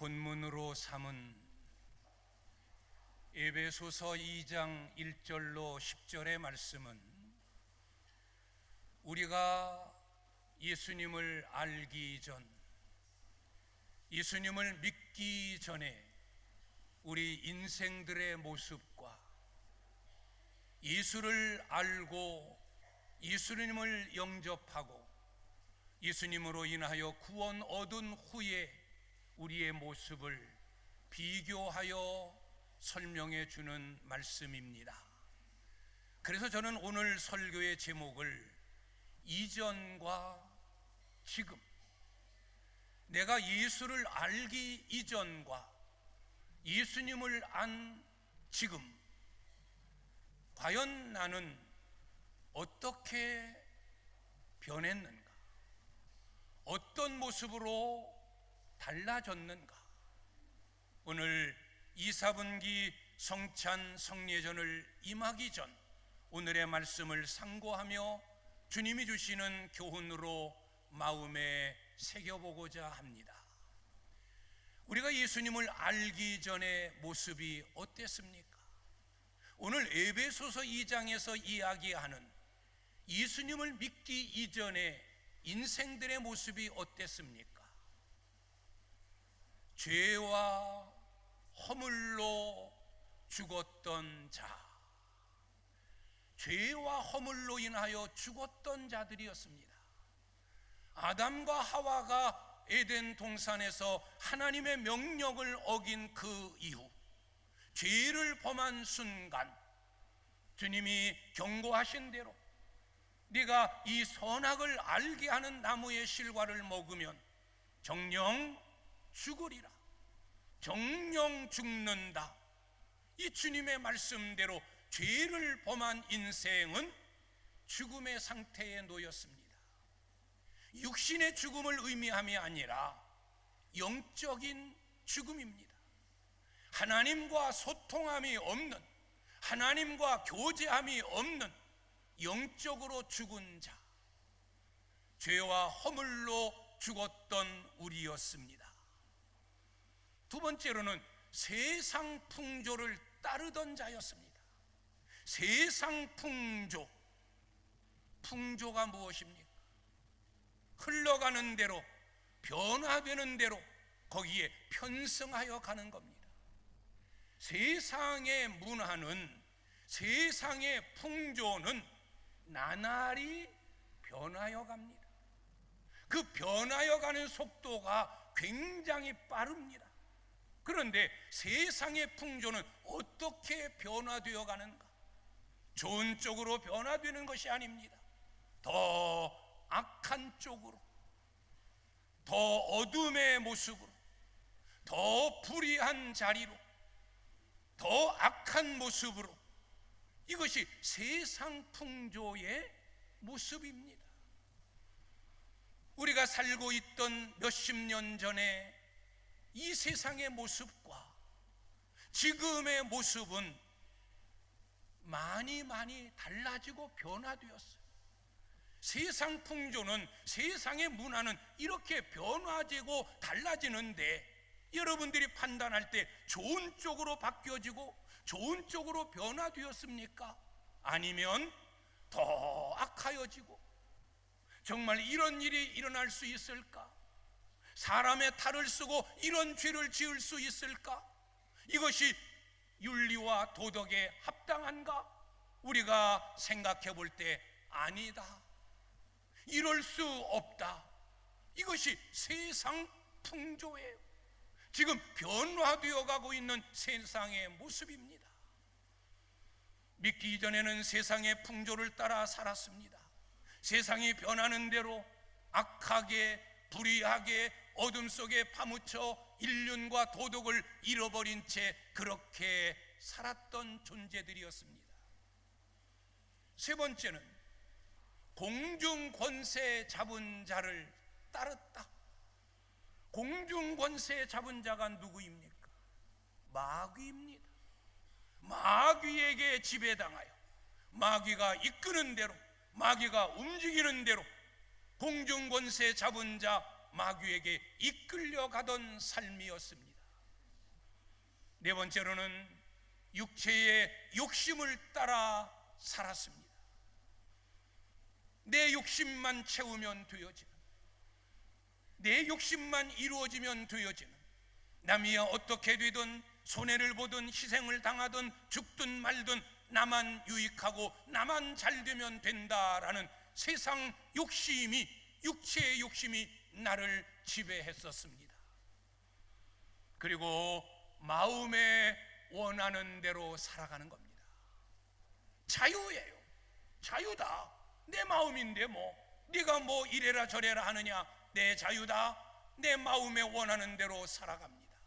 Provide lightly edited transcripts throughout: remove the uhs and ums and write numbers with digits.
본문으로 삼은 에베소서 2장 1절로 10절의 말씀은 우리가 예수님을 알기 전, 예수님을 믿기 전에 우리 인생들의 모습과 예수를 알고 예수님을 영접하고 예수님으로 인하여 구원 얻은 후에 우리의 모습을 비교하여 설명해 주는 말씀입니다. 그래서 저는 오늘 설교의 제목을 이전과 지금, 내가 예수를 알기 이전과 예수님을 안 지금, 과연 나는 어떻게 변했는가? 어떤 모습으로 달라졌는가? 오늘 2, 4분기 성찬 성례전을 임하기 전 오늘의 말씀을 상고하며 주님이 주시는 교훈으로 마음에 새겨보고자 합니다. 우리가 예수님을 알기 전의 모습이 어땠습니까? 오늘 에베소서 2장에서 이야기하는 예수님을 믿기 이전의 인생들의 모습이 어땠습니까? 죄와 허물로 죽었던 자, 죄와 허물로 인하여 죽었던 자들이었습니다. 아담과 하와가 에덴 동산에서 하나님의 명령을 어긴 그 이후 죄를 범한 순간 주님이 경고하신 대로 네가 이 선악을 알게 하는 나무의 실과를 먹으면 정령 죽으리라, 정령 죽는다. 이 주님의 말씀대로 죄를 범한 인생은 죽음의 상태에 놓였습니다. 육신의 죽음을 의미함이 아니라 영적인 죽음입니다. 하나님과 소통함이 없는, 하나님과 교제함이 없는 영적으로 죽은 자, 죄와 허물로 죽었던 우리였습니다. 두 번째로는 세상 풍조를 따르던 자였습니다. 세상 풍조, 풍조가 무엇입니까? 흘러가는 대로, 변화되는 대로 거기에 편승하여 가는 겁니다. 세상의 문화는, 세상의 풍조는 나날이 변하여 갑니다. 그 변하여 가는 속도가 굉장히 빠릅니다. 그런데 세상의 풍조는 어떻게 변화되어 가는가? 좋은 쪽으로 변화되는 것이 아닙니다. 더 악한 쪽으로, 더 어둠의 모습으로, 더 불의한 자리로, 더 악한 모습으로, 이것이 세상 풍조의 모습입니다. 우리가 살고 있던 몇십 년 전에 이 세상의 모습과 지금의 모습은 많이 달라지고 변화되었어요. 세상 풍조는, 세상의 문화는 이렇게 변화되고 달라지는데 여러분들이 판단할 때 좋은 쪽으로 바뀌어지고 좋은 쪽으로 변화되었습니까? 아니면 더 악하여지고, 정말 이런 일이 일어날 수 있을까? 사람의 탈을 쓰고 이런 죄를 지을 수 있을까? 이것이 윤리와 도덕에 합당한가? 우리가 생각해 볼 때 아니다, 이럴 수 없다. 이것이 세상 풍조예요. 지금 변화되어 가고 있는 세상의 모습입니다. 믿기 이전에는 세상의 풍조를 따라 살았습니다. 세상이 변하는 대로 악하게, 불의하게, 어둠 속에 파묻혀 인륜과 도덕을 잃어버린 채 그렇게 살았던 존재들이었습니다. 세 번째는 공중 권세 잡은 자를 따랐다. 공중 권세 잡은 자가 누구입니까? 마귀입니다. 마귀에게 지배당하여, 마귀가 이끄는 대로, 마귀가 움직이는 대로 공중 권세 잡은 자 마귀에게 이끌려가던 삶이었습니다. 네 번째로는 육체의 욕심을 따라 살았습니다. 내 욕심만 채우면 되어지는, 내 욕심만 이루어지면 되어지는, 남이야 어떻게 되든 손해를 보든 희생을 당하든 죽든 말든 나만 유익하고 나만 잘 되면 된다라는 세상 욕심이, 육체의 욕심이 나를 지배했었습니다. 그리고 마음에 원하는 대로 살아가는 겁니다. 자유예요. 자유다. 내 마음인데 네가 이래라 저래라 하느냐, 내 자유다. 내 마음에 원하는 대로 살아갑니다.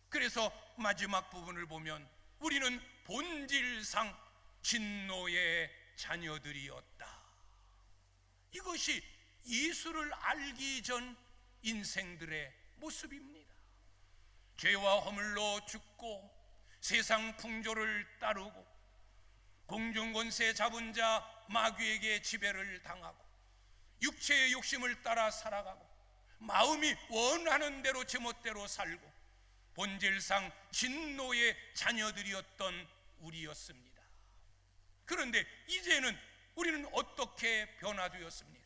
그래서 마지막 부분을 보면 우리는 본질상 진노의 자녀들이었다. 이것이 예수를 알기 전 인생들의 모습입니다. 죄와 허물로 죽고 세상 풍조를 따르고 공중권세 잡은 자 마귀에게 지배를 당하고 육체의 욕심을 따라 살아가고 마음이 원하는 대로 제멋대로 살고 본질상 진노의 자녀들이었던 우리였습니다. 그런데 이제는 우리는 어떻게 변화되었습니까?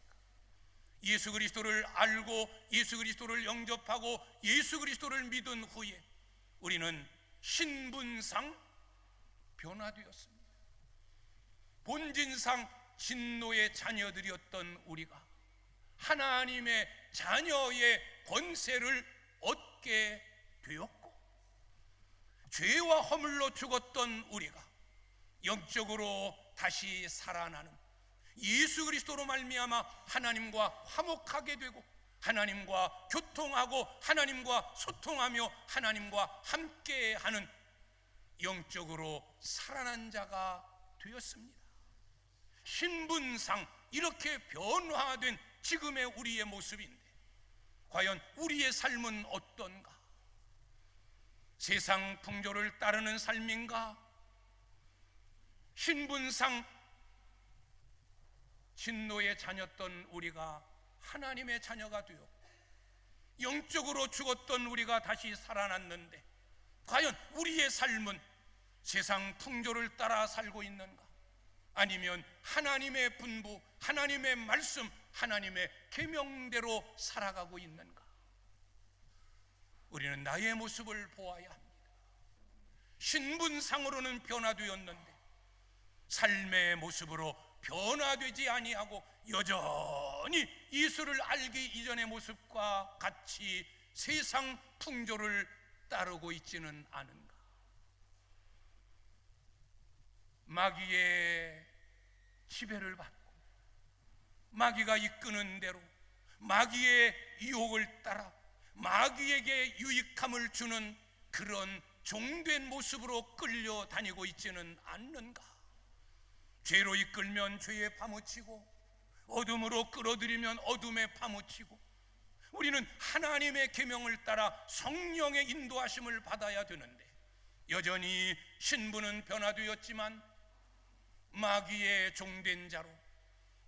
예수 그리스도를 알고 예수 그리스도를 영접하고 예수 그리스도를 믿은 후에 우리는 신분상 변화되었습니다. 본질상 진노의 자녀들이었던 우리가 하나님의 자녀의 권세를 얻게 되었고, 죄와 허물로 죽었던 우리가 영적으로 다시 살아나는 예수 그리스도로 말미암아 하나님과 화목하게 되고 하나님과 교통하고 하나님과 소통하며 하나님과 함께하는 영적으로 살아난 자가 되었습니다. 신분상 이렇게 변화된 지금의 우리의 모습인데 과연 우리의 삶은 어떤가? 세상 풍조를 따르는 삶인가? 신분상 진노의 자녀였던 우리가 하나님의 자녀가 되었고 영적으로 죽었던 우리가 다시 살아났는데 과연 우리의 삶은 세상 풍조를 따라 살고 있는가? 아니면 하나님의 분부, 하나님의 말씀, 하나님의 계명대로 살아가고 있는가? 우리는 나의 모습을 보아야 합니다. 신분상으로는 변화되었는데 삶의 모습으로 변화되지 아니하고 여전히 예수를 알기 이전의 모습과 같이 세상 풍조를 따르고 있지는 않은가? 마귀의 지배를 받고 마귀가 이끄는 대로 마귀의 유혹을 따라 마귀에게 유익함을 주는 그런 종된 모습으로 끌려다니고 있지는 않는가? 죄로 이끌면 죄에 파묻히고 어둠으로 끌어들이면 어둠에 파묻히고 우리는 하나님의 계명을 따라 성령의 인도하심을 받아야 되는데 여전히 신분은 변화되었지만 마귀의 종된 자로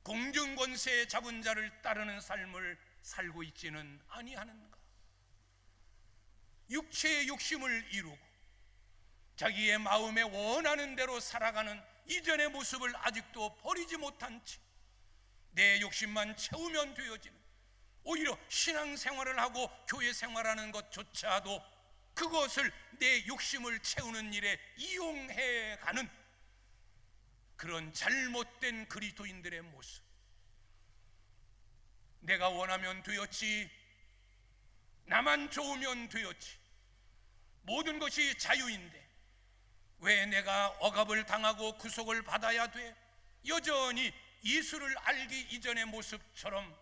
공중권세 잡은 자를 따르는 삶을 살고 있지는 아니하는가? 육체의 욕심을 이루고 자기의 마음에 원하는 대로 살아가는 이전의 모습을 아직도 버리지 못한 채 내 욕심만 채우면 되어지는, 오히려 신앙생활을 하고 교회 생활하는 것조차도 그것을 내 욕심을 채우는 일에 이용해가는 그런 잘못된 그리스도인들의 모습. 내가 원하면 되었지, 나만 좋으면 되었지, 모든 것이 자유인데 왜 내가 억압을 당하고 구속을 받아야 돼? 여전히 예수를 알기 이전의 모습처럼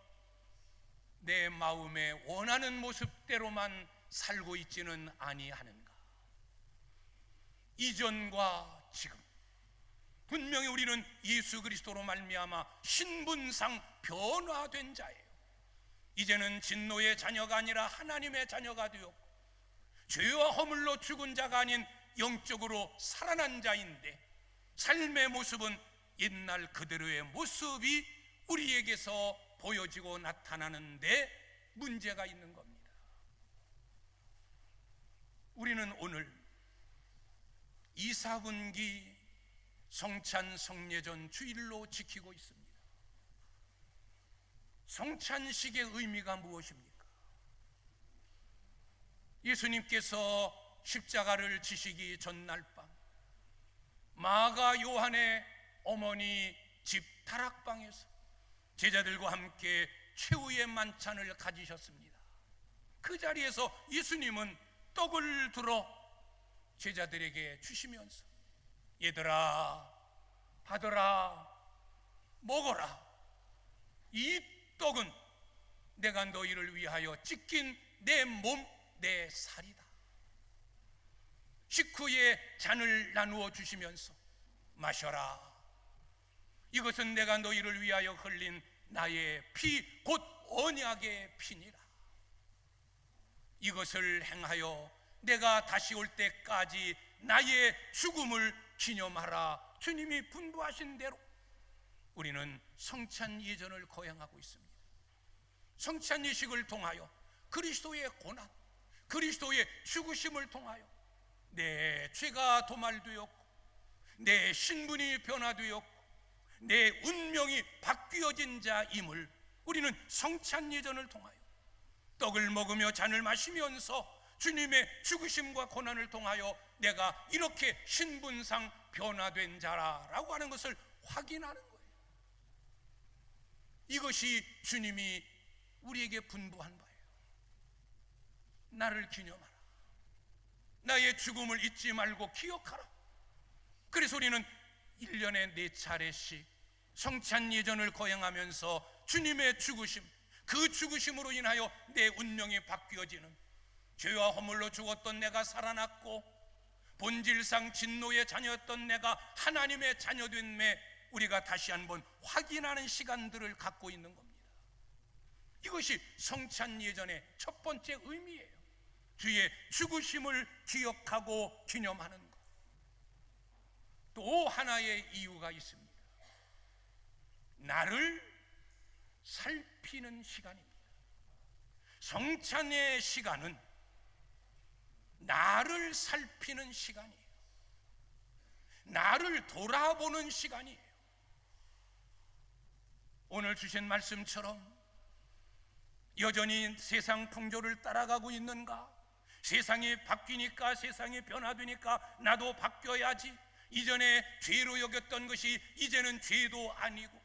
내 마음에 원하는 모습대로만 살고 있지는 아니하는가? 이전과 지금 분명히 우리는 예수 그리스도로 말미암아 신분상 변화된 자예요. 이제는 진노의 자녀가 아니라 하나님의 자녀가 되었고 죄와 허물로 죽은 자가 아닌 영적으로 살아난 자인데 삶의 모습은 옛날 그대로의 모습이 우리에게서 보여지고 나타나는데 문제가 있는 겁니다. 우리는 오늘 이사분기 성찬 성례전 주일로 지키고 있습니다. 성찬식의 의미가 무엇입니까? 예수님께서 십자가를 지시기 전날 밤 마가 요한의 어머니 집 다락방에서 제자들과 함께 최후의 만찬을 가지셨습니다. 그 자리에서 예수님은 떡을 들어 제자들에게 주시면서 얘들아 받으라 먹어라, 이 떡은 내가 너희를 위하여 찢긴 내 몸 내 살이다. 식후에 잔을 나누어 주시면서 마셔라, 이것은 내가 너희를 위하여 흘린 나의 피 곧 언약의 피니라. 이것을 행하여 내가 다시 올 때까지 나의 죽음을 기념하라. 주님이 분부하신 대로 우리는 성찬 예전을 거행하고 있습니다. 성찬 예식을 통하여 그리스도의 고난, 그리스도의 죽으심을 통하여 내 죄가 도말되었고 내 신분이 변화되었고 내 운명이 바뀌어진 자임을 우리는 성찬 예전을 통하여 떡을 먹으며 잔을 마시면서 주님의 죽으심과 고난을 통하여 내가 이렇게 신분상 변화된 자라고 하는 것을 확인하는 거예요. 이것이 주님이 우리에게 분부한 바예요. 나를 기념하라, 나의 죽음을 잊지 말고 기억하라. 그래서 우리는 1년에 4차례씩 성찬 예전을 거행하면서 주님의 죽으심, 그 죽으심으로 인하여 내 운명이 바뀌어지는, 죄와 허물로 죽었던 내가 살아났고 본질상 진노의 자녀였던 내가 하나님의 자녀됨에 우리가 다시 한번 확인하는 시간들을 갖고 있는 겁니다. 이것이 성찬 예전의 첫 번째 의미예요. 주의 죽으심을 기억하고 기념하는 것. 또 하나의 이유가 있습니다. 나를 살피는 시간입니다. 성찬의 시간은 나를 살피는 시간이에요. 나를 돌아보는 시간이에요. 오늘 주신 말씀처럼 여전히 세상 풍조를 따라가고 있는가? 세상이 바뀌니까, 세상이 변화되니까 나도 바뀌어야지. 이전에 죄로 여겼던 것이 이제는 죄도 아니고,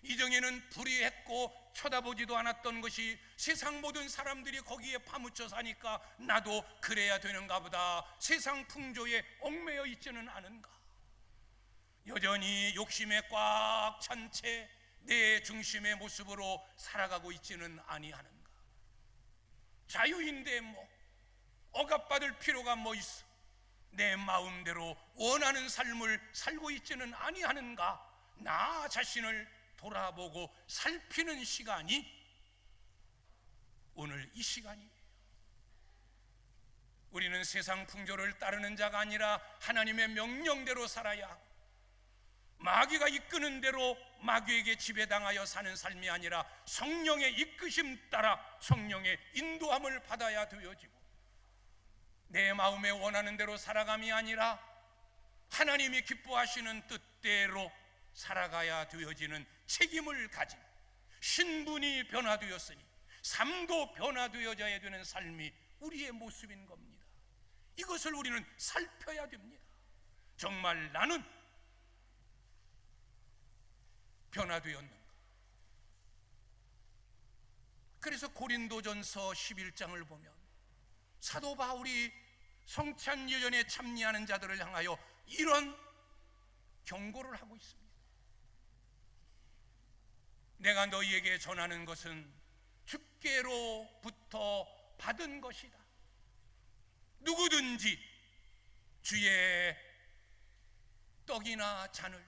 이전에는 불의했고 쳐다보지도 않았던 것이 세상 모든 사람들이 거기에 파묻혀 사니까 나도 그래야 되는가 보다. 세상 풍조에 얽매여 있지는 않은가? 여전히 욕심에 꽉 찬 채 내 중심의 모습으로 살아가고 있지는 아니하는가? 자유인데 뭐 억압받을 필요가 뭐 있어? 내 마음대로 원하는 삶을 살고 있지는 아니하는가? 나 자신을 돌아보고 살피는 시간이 오늘 이 시간이에요. 우리는 세상 풍조를 따르는 자가 아니라 하나님의 명령대로 살아야 하고, 마귀가 이끄는 대로 마귀에게 지배당하여 사는 삶이 아니라 성령의 이끄심 따라 성령의 인도함을 받아야 되어지고, 내 마음에 원하는 대로 살아감이 아니라 하나님이 기뻐하시는 뜻대로 살아가야 되어지는 책임을 가진, 신분이 변화되었으니 삶도 변화되어져야 되는 삶이 우리의 모습인 겁니다. 이것을 우리는 살펴야 됩니다. 정말 나는 변화되었는가? 그래서 고린도전서 11장을 보면 사도 바울이 성찬 예전에 참여하는 자들을 향하여 이런 경고를 하고 있습니다. 내가 너희에게 전하는 것은 주께로부터 받은 것이다. 누구든지 주의 떡이나 잔을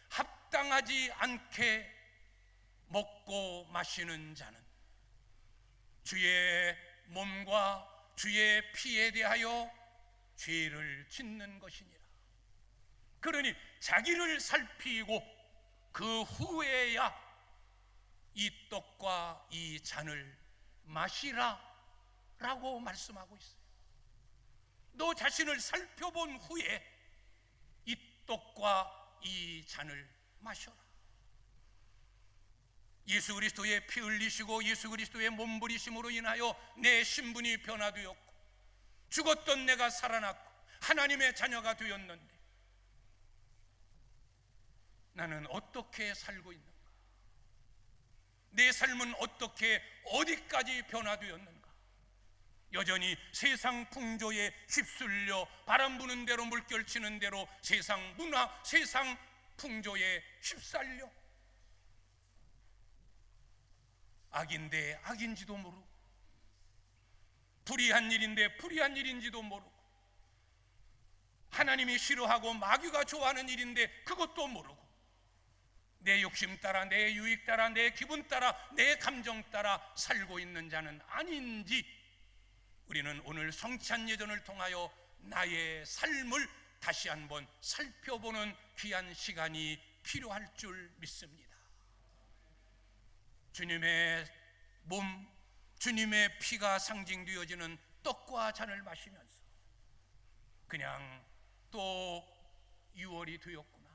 합당하지 않게 먹고 마시는 자는 주의 몸과 주의 피에 대하여 죄를 짓는 것이니라. 그러니 자기를 살피고 그 후에야 이 떡과 이 잔을 마시라 라고 말씀하고 있어요. 너 자신을 살펴본 후에 이 떡과 이 잔을 마셔라. 예수 그리스도의 피 흘리시고 예수 그리스도의 몸부리심으로 인하여 내 신분이 변화되었고 죽었던 내가 살아났고 하나님의 자녀가 되었는데 나는 어떻게 살고 있는가? 내 삶은 어떻게 어디까지 변화되었는가? 여전히 세상 풍조에 휩쓸려 바람 부는 대로 물결치는 대로 세상 문화, 세상 풍조에 휩쓸려 악인데 악인지도 모르고 불의한 일인데 불의한 일인지도 모르고 하나님이 싫어하고 마귀가 좋아하는 일인데 그것도 모르고 내 욕심 따라 내 유익 따라 내 기분 따라 내 감정 따라 살고 있는 자는 아닌지 우리는 오늘 성찬 예전을 통하여 나의 삶을 다시 한번 살펴보는 귀한 시간이 필요할 줄 믿습니다. 주님의 몸, 주님의 피가 상징되어지는 떡과 잔을 마시면서 그냥 또 6월이 되었구나,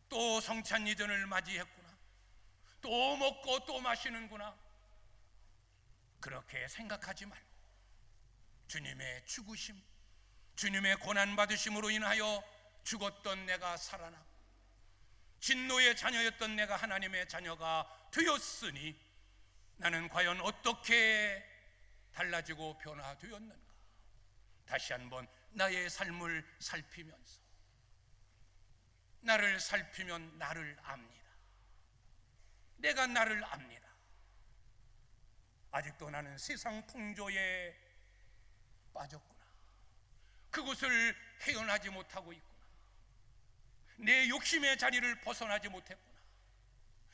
또 성찬 예전을 맞이했구나, 또 먹고 또 마시는구나, 그렇게 생각하지 말고 주님의 죽으심, 주님의 고난받으심으로 인하여 죽었던 내가 살아나고 진노의 자녀였던 내가 하나님의 자녀가 되었으니 나는 과연 어떻게 달라지고 변화되었는가? 다시 한번 나의 삶을 살피면서 나를 살피면 나를 압니다. 내가 나를 압니다. 아직도 나는 세상 풍조에 빠졌구나. 그곳을 헤어나지 못하고 있구나. 내 욕심의 자리를 벗어나지 못했구나.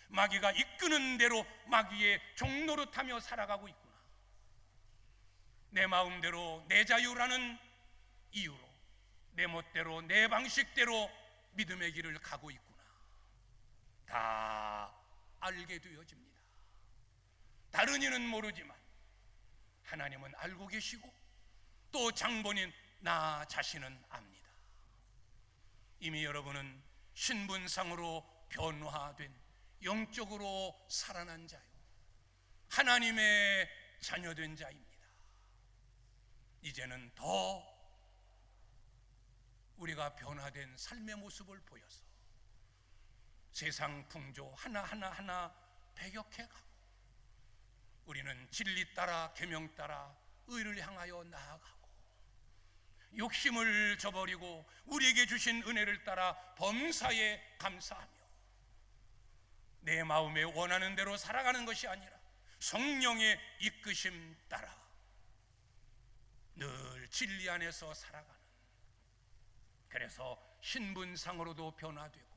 마귀가 이끄는 대로 마귀의 종노릇하며 살아가고 있구나. 내 마음대로 내 자유라는 이유로 내 멋대로 내 방식대로 믿음의 길을 가고 있구나. 다 알게 되어집니다. 다른 이는 모르지만 하나님은 알고 계시고 또 장본인 나 자신은 압니다. 이미 여러분은 신분상으로 변화된 영적으로 살아난 자요 하나님의 자녀된 자입니다. 이제는 더 우리가 변화된 삶의 모습을 보여서 세상 풍조 하나하나 배격해 가고 우리는 진리 따라 계명 따라 의를 향하여 나아가고 욕심을 저버리고 우리에게 주신 은혜를 따라 범사에 감사하며 내 마음에 원하는 대로 살아가는 것이 아니라 성령의 이끄심 따라 늘 진리 안에서 살아가는, 그래서 신분상으로도 변화되고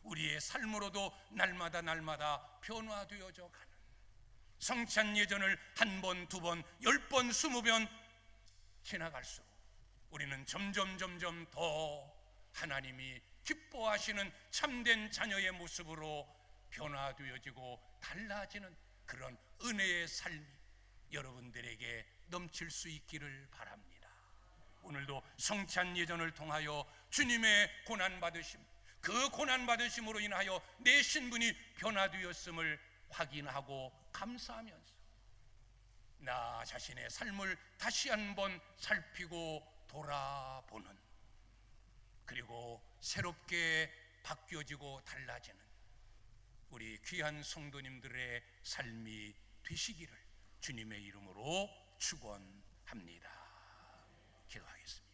우리의 삶으로도 날마다 변화되어져 가는 성찬 예전을 한 번, 두 번, 10번, 20번 지나갈수록 우리는 점점 더 하나님이 기뻐하시는 참된 자녀의 모습으로 변화되어지고 달라지는 그런 은혜의 삶이 여러분들에게 넘칠 수 있기를 바랍니다. 오늘도 성찬 예전을 통하여 주님의 고난받으심, 그 고난받으심으로 인하여 내 신분이 변화되었음을 확인하고 감사하면서 나 자신의 삶을 다시 한번 살피고 돌아보는, 그리고 새롭게 바뀌어지고 달라지는 우리 귀한 성도님들의 삶이 되시기를 주님의 이름으로 축원합니다. 기도하겠습니다.